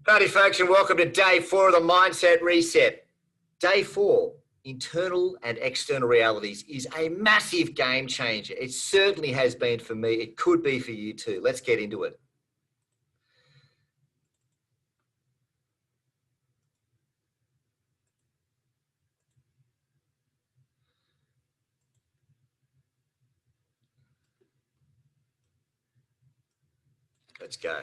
Howdy folks, and welcome to day 4 of the Mindset Reset. Day 4, internal and external realities, is a massive game changer. It certainly has been for me. It could be for you too. Let's get into it. Let's go.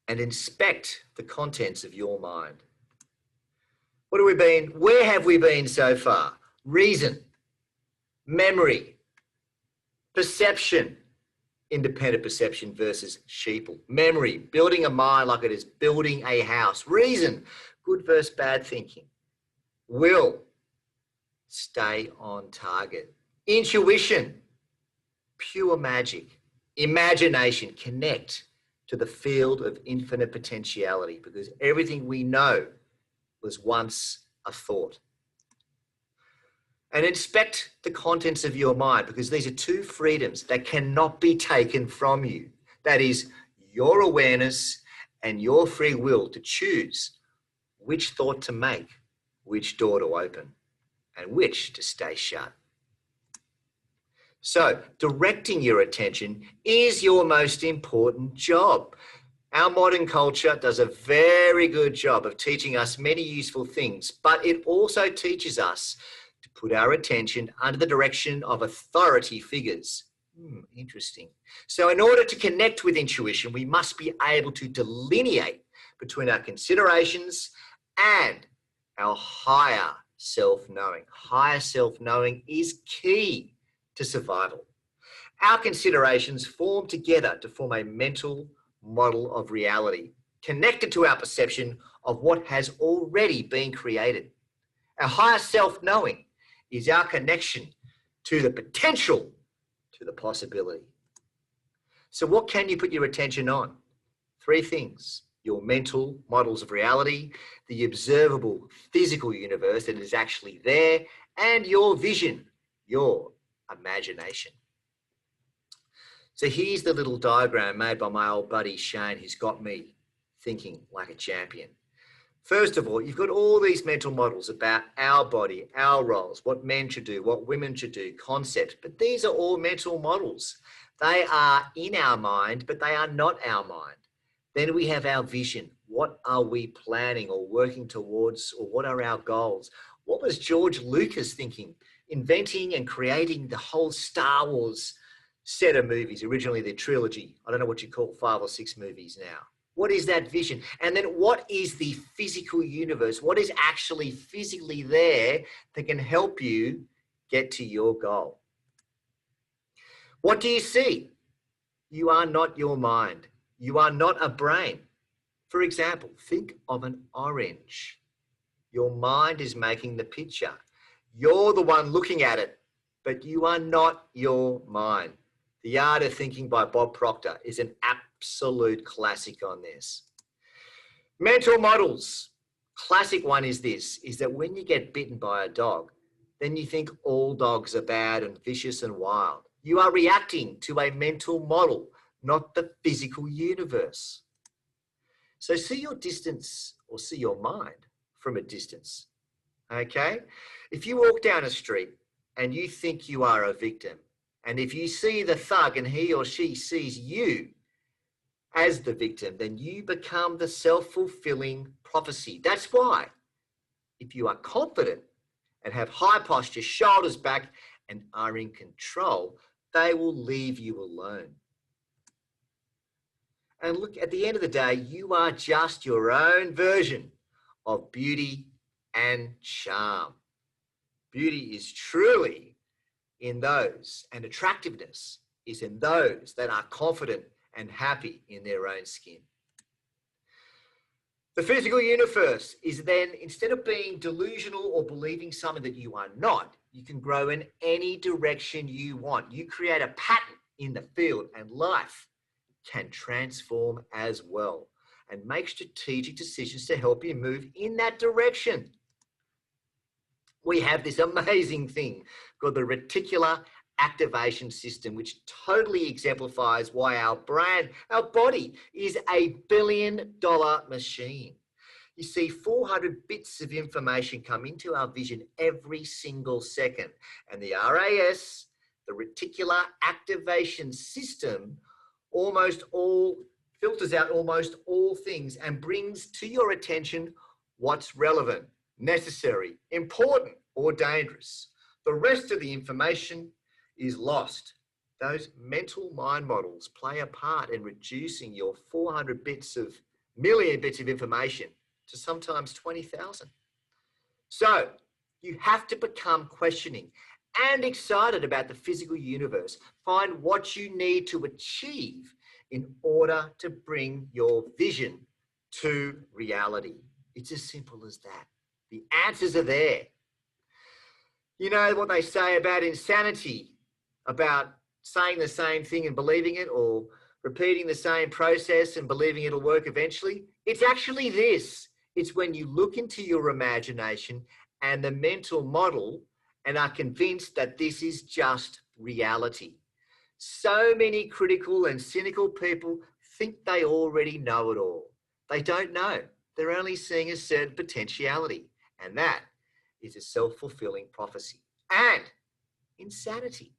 And inspect the contents of your mind. What have we been? Where have we been so far? Reason, memory, perception, independent perception versus sheeple. Memory, building a mind like it is building a house. Reason, good versus bad thinking. Will, stay on target. Intuition, pure magic. Imagination, connect to the field of infinite potentiality, because everything we know was once a thought. And inspect the contents of your mind, because these are two freedoms that cannot be taken from you. That is your awareness and your free will to choose which thought to make, which door to open, and which to stay shut. So, directing your attention is your most important job. Our modern culture does a very good job of teaching us many useful things, but it also teaches us to put our attention under the direction of authority figures. Interesting. So in order to connect with intuition, we must be able to delineate between our considerations and our higher self-knowing. Higher self-knowing is key to survival. Our considerations form together to form a mental model of reality, connected to our perception of what has already been created. Our higher self-knowing is our connection to the potential, to the possibility. So what can you put your attention on? 3 things: your mental models of reality, the observable physical universe that is actually there, and your vision, your imagination. So here's the little diagram made by my old buddy Shane, who's got me thinking like a champion. First of all, you've got all these mental models about our body, our roles, what men should do, what women should do, concepts, but these are all mental models. They are in our mind, but they are not our mind. Then we have our vision. What are we planning or working towards, or what are our goals? What was George Lucas thinking, inventing and creating the whole Star Wars set of movies, originally the trilogy? I don't know what you call 5 or 6 movies now. What is that vision? And then what is the physical universe? What is actually physically there that can help you get to your goal? What do you see? You are not your mind. You are not a brain. For example, think of an orange. Your mind is making the picture. You're the one looking at it, but you are not your mind. The Art of Thinking by Bob Proctor is an absolute classic on this. Mental models. Classic one is this, is that when you get bitten by a dog, then you think all dogs are bad and vicious and wild. You are reacting to a mental model, not the physical universe. So see your distance, or see your mind from a distance, okay? If you walk down a street and you think you are a victim, and if you see the thug and he or she sees you as the victim, then you become the self-fulfilling prophecy. That's why, if you are confident and have high posture, shoulders back, and are in control, they will leave you alone. And look, at the end of the day, you are just your own version of beauty and charm. Beauty is truly in those, and attractiveness is in those that are confident and happy in their own skin. The physical universe is then, instead of being delusional or believing something that you are not, you can grow in any direction you want. You create a pattern in the field, and life can transform as well, and make strategic decisions to help you move in that direction. We have this amazing thing called the reticular activation system, which totally exemplifies why our body is a billion-dollar machine. You see, 400 bits of information come into our vision every single second. And the RAS, the reticular activation system, filters out almost all things and brings to your attention what's relevant, necessary, important, or dangerous. The rest of the information is lost. Those mental mind models play a part in reducing your 400 million bits of information to sometimes 20,000. So you have to become questioning and excited about the physical universe. Find what you need to achieve in order to bring your vision to reality. It's as simple as that. The answers are there. You know what they say about insanity, about saying the same thing and believing it, or repeating the same process and believing it'll work eventually? It's actually this. It's when you look into your imagination and the mental model and are convinced that this is just reality. So many critical and cynical people think they already know it all. They don't know. They're only seeing a certain potentiality, and that is a self-fulfilling prophecy and insanity.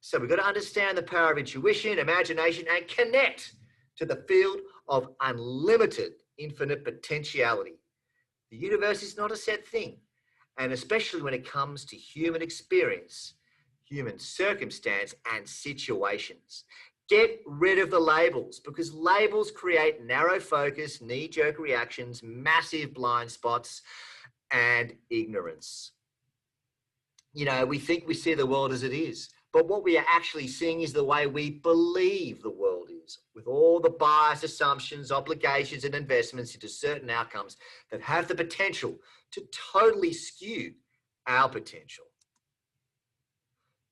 So we've got to understand the power of intuition, imagination, and connect to the field of unlimited, infinite potentiality. The universe is not a set thing, and especially when it comes to human experience, human circumstance, and situations. Get rid of the labels, because labels create narrow focus, knee-jerk reactions, massive blind spots, and ignorance. You know, we think we see the world as it is, but what we are actually seeing is the way we believe the world is, with all the bias, assumptions, obligations, and investments into certain outcomes that have the potential to totally skew our potential.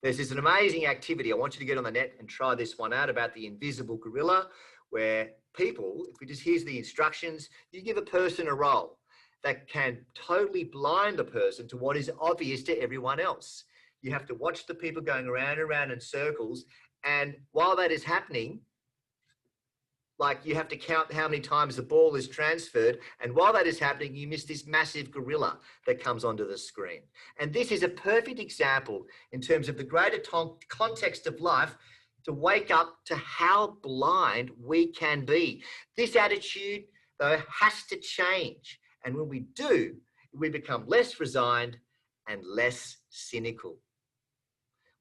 There's an amazing activity. I want you to get on the net and try this one out, about the invisible gorilla, where people, if we just, here's the instructions, you give a person a role that can totally blind the person to what is obvious to everyone else. You have to watch the people going around and around in circles, and while that is happening, like, you have to count how many times the ball is transferred, and while that is happening, you miss this massive gorilla that comes onto the screen. And this is a perfect example in terms of the greater context of life to wake up to how blind we can be. This attitude, though, has to change. And when we do, we become less resigned and less cynical.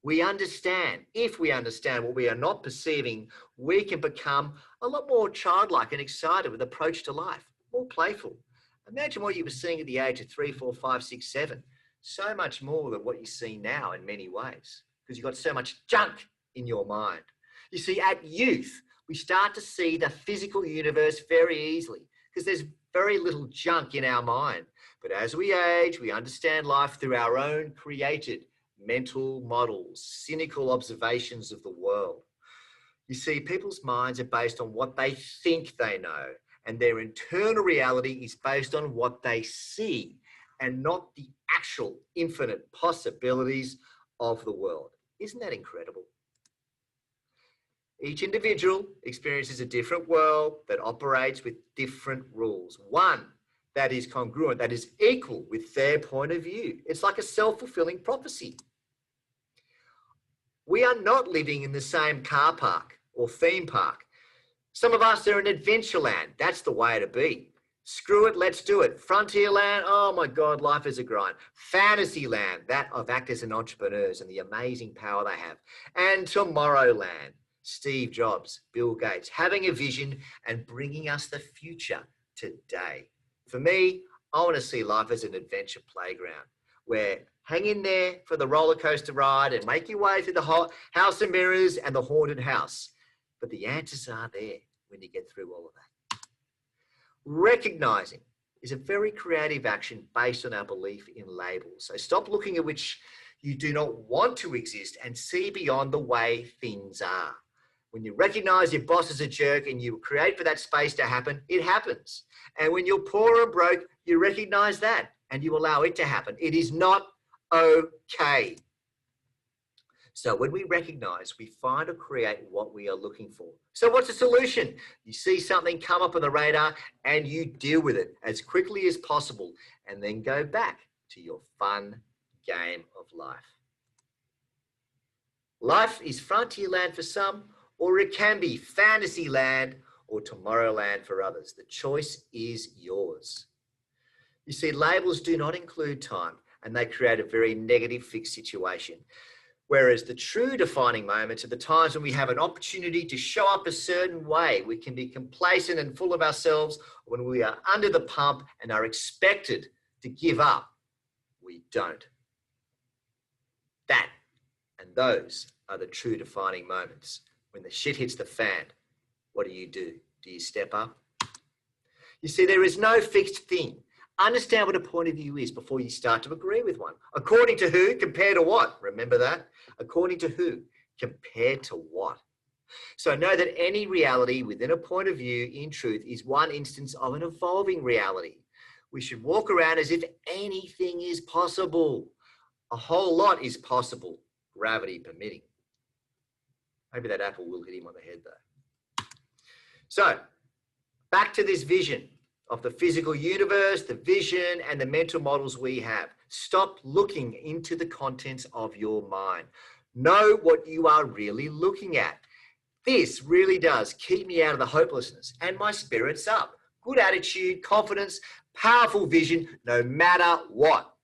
We understand, if we understand what we are not perceiving, we can become a lot more childlike and excited with approach to life, more playful. Imagine what you were seeing at the age of 3, 4, 5, 6, 7. So much more than what you see now in many ways, because you've got so much junk in your mind. You see, at youth, we start to see the physical universe very easily, because there's very little junk in our mind. But as we age, we understand life through our own created mental models, cynical observations of the world. You see, people's minds are based on what they think they know, and their internal reality is based on what they see, and not the actual infinite possibilities of the world. Isn't that incredible? Each individual experiences a different world that operates with different rules. One that is congruent, that is equal with their point of view. It's like a self-fulfilling prophecy. We are not living in the same car park or theme park. Some of us are in Adventureland. That's the way to be. Screw it, let's do it. Frontierland, oh my God, life is a grind. Fantasyland, that of actors and entrepreneurs and the amazing power they have. And Tomorrowland, Steve Jobs, Bill Gates, having a vision and bringing us the future today. For me, I want to see life as an adventure playground where hang in there for the roller coaster ride and make your way through the House of Mirrors and the haunted house. But the answers are there when you get through all of that. Recognizing is a very creative action based on our belief in labels. So stop looking at which you do not want to exist and see beyond the way things are. When you recognize your boss is a jerk and you create for that space to happen, it happens. And when you're poor and broke, you recognize that and you allow it to happen. It is not okay. So when we recognize, we find or create what we are looking for. So what's the solution? You see something come up on the radar and you deal with it as quickly as possible and then go back to your fun game of life. Life is frontier land for some, or it can be fantasy land or Tomorrowland for others. The choice is yours. You see, labels do not include time and they create a very negative fixed situation. Whereas the true defining moments are the times when we have an opportunity to show up a certain way. We can be complacent and full of ourselves. When we are under the pump and are expected to give up, we don't. That and those are the true defining moments. When the shit hits the fan, what do? Do you step up? You see, there is no fixed thing. Understand what a point of view is before you start to agree with one. According to who, compared to what? Remember that? According to who, compared to what? So know that any reality within a point of view, in truth, is one instance of an evolving reality. We should walk around as if anything is possible. A whole lot is possible, gravity permitting. Maybe that apple will hit him on the head though. So, back to this vision of the physical universe, the vision and the mental models we have. Stop looking into the contents of your mind. Know what you are really looking at. This really does keep me out of the hopelessness and my spirits up. Good attitude, confidence, powerful vision, no matter what.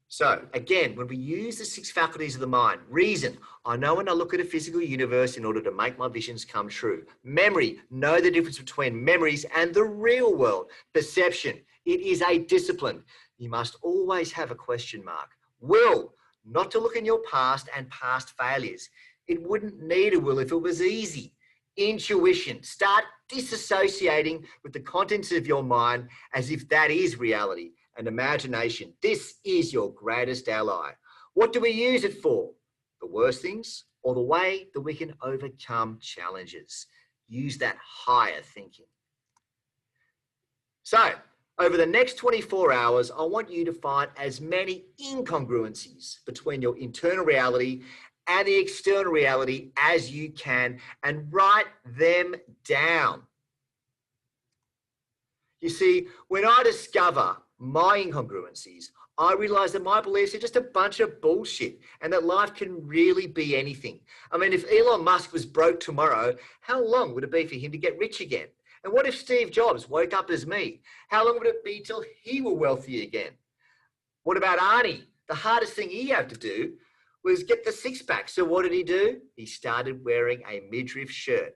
So again, when we use the 6 faculties of the mind, reason, I know when I look at a physical universe in order to make my visions come true. Memory, know the difference between memories and the real world. Perception, it is a discipline. You must always have a question mark. Will, not to look in your past and past failures. It wouldn't need a will if it was easy. Intuition, start disassociating with the contents of your mind as if that is reality. And imagination, this is your greatest ally. What do we use it for? The worst things or the way that we can overcome challenges? Use that higher thinking. So, over the next 24 hours, I want you to find as many incongruencies between your internal reality and the external reality as you can and write them down. You see, when I discover my incongruencies, I realize that my beliefs are just a bunch of bullshit and that life can really be anything. I mean, if Elon Musk was broke tomorrow, how long would it be for him to get rich again? And what if Steve Jobs woke up as me? How long would it be till he were wealthy again? What about Arnie? The hardest thing he had to do was get the 6-pack. So what did he do? He started wearing a midriff shirt.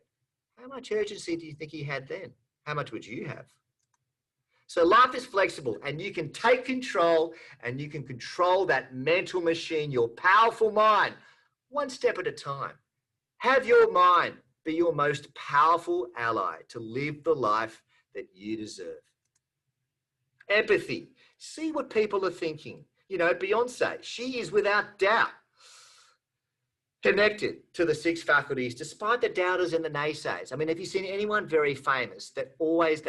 How much urgency do you think he had then? How much would you have? So life is flexible and you can take control and you can control that mental machine, your powerful mind, one step at a time. Have your mind be your most powerful ally to live the life that you deserve. Empathy. See what people are thinking. You know, Beyonce, she is without doubt connected to the 6 faculties, despite the doubters and the naysayers. I mean, have you seen anyone very famous that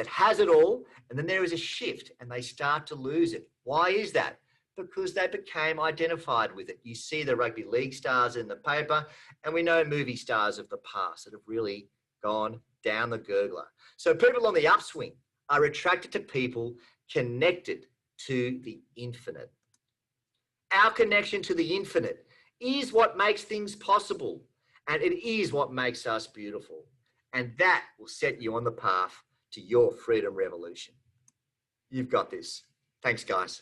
has it all, and then there is a shift and they start to lose it? Why is that? Because they became identified with it. You see the rugby league stars in the paper, and we know movie stars of the past that have really gone down the gurgler. So people on the upswing are attracted to people connected to the infinite. Our connection to the infinite is what makes things possible, and it is what makes us beautiful. And that will set you on the path to your freedom revolution. You've got this. Thanks, guys.